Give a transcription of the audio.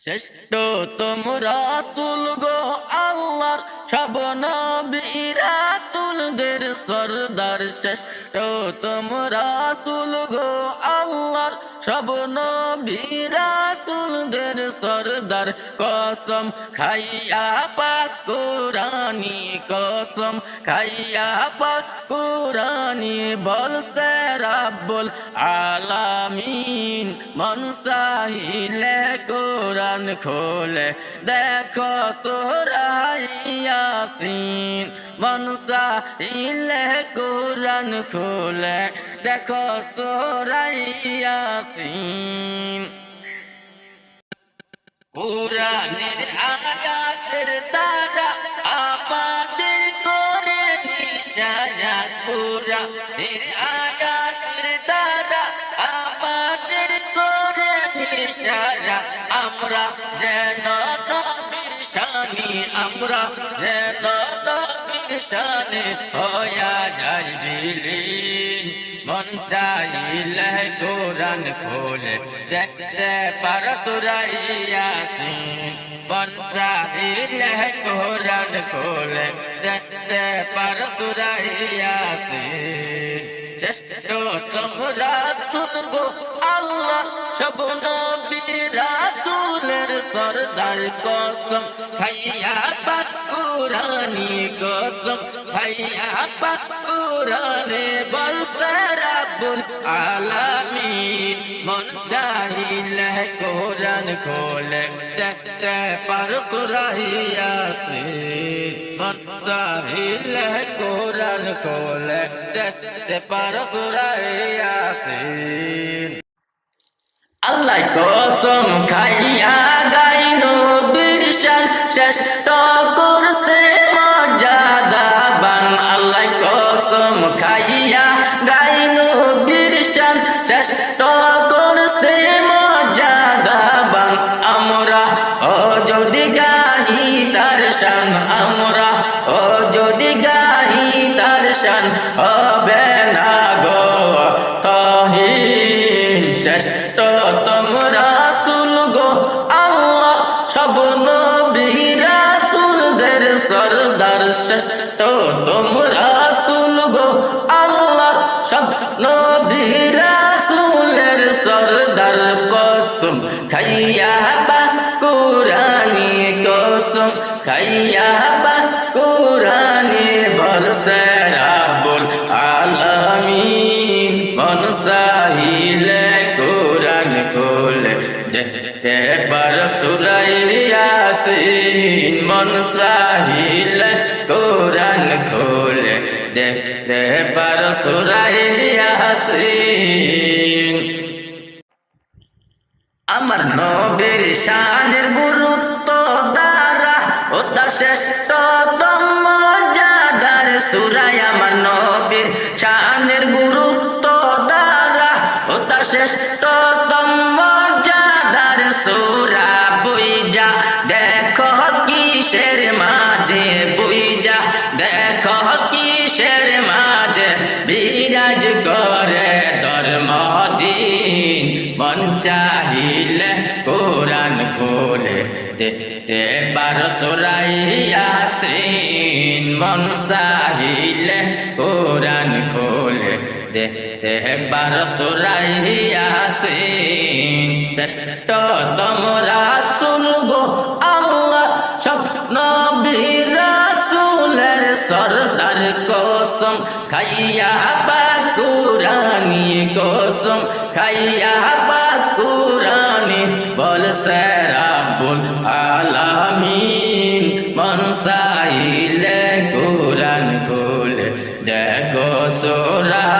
শ্রেষ্ঠ তোমরা রাসূল গো আল্লাহর সব নবী রাসূলদের সরদার শ্রেষ্ঠ তোমরা রাসূল গো আল্লাহর সব নবী রাসূলদের সরদার কসম খাইয়া পাক কুরআনী কসম খাইয়া পাক কুরআনী বলছে রাব্বুল আলামিন মন চাহিলে কুরআন খোলে দেখো সূরা ইয়াসিন মন চাহিলে কুরআন খোলে দেখো সূরা ইয়াসিন কুরআনের আয়াতের দ্বারা আমাদের করে নিশানা কুরআনের আয়াতের দ্বারা আমাদের করে নিশানা আমরা যেন নবীর শানে আমরা যেন নবীর শানে হইয়া যাই বিলীন মন চাইলে কুরআন খোলে দেখতে পারো সূরা ইয়াসিন মন চাইলে কুরআন খোলে দেখতে পারো সূরা ইয়াসিন শ্রেষ্ঠ তোমরা রাসূল গো আল্লাহ সব নবী রাসূলের সরদার কসম খাইয়া পাক কুরআনী কসম খাইয়া পাক কুরআনে বলছে রাব্বুল আলামিন মন চাইলে কুরআন খোলে দেখতে পারো সূরা ইয়াসিন মন চাইলে কুরআন খোলে দেখতে পারো সূরা ইয়াসিন আল্লাহ কসম খাইয়া গাই নবীর শান শ্রেষ্ঠ করছে মর্যাদাবান আল্লাহ কসম খাইয়া গাই নবীর শান শ্রেষ্ঠ করছে মর্যাদাবান আমরা ও যদি গাহি তার শান আমরা ও যদি গাহি তার শান হবে না গো তহিন শ্রেষ্ঠ তোমরা রাসূল গো আল্লাহ সব নবী রাসূলদের সরদার শ্রেষ্ঠ তোমরা রাসূল গো আল্লাহ সব নবী রাসূলের সরদার কসম খাইয়া পাক কুরআনী কসম খাইয়া পাক কুরআনী বলছে রাব্বুল আলামিন মন চাইলে কুরআন খোলে দেখতে পারো সূরা ইয়াসিন মন চাইলে কুরআন খোলে দেখতে পারো সূরা ইয়াসিন আমার নবীর শানের গুরুত্ব দ্বারা ও তার শ্রেষ্ঠতম মর্যাদার সূরা আমার নবীর শানের গুরুত্ব দ্বারা ও তার শ্রেষ্ঠতম মর্যাদার সূরা বুইজা দেখো কিসের মাঝে বুইজা দেখো কিসের মাঝে বিরাজ করে ধর্মদ্বীন মন চাহিলে কুরআন খোলে দেখতে পারো সূরা ইয়াসিন মন চাহিলে কুরআন খোলে দেখতে পারো সূরা ইয়াসিন শ্রেষ্ঠ তোমরা রাসূল গো আল্লাহ সব নবী রাসূলের সরদার কসম খাইয়া পাক কুরআনী কসম খাইয়া পাক কুরআনী বলছে রাব্বুল আলামিন মন চাইলে কুরআন খোলে দেখো সূরা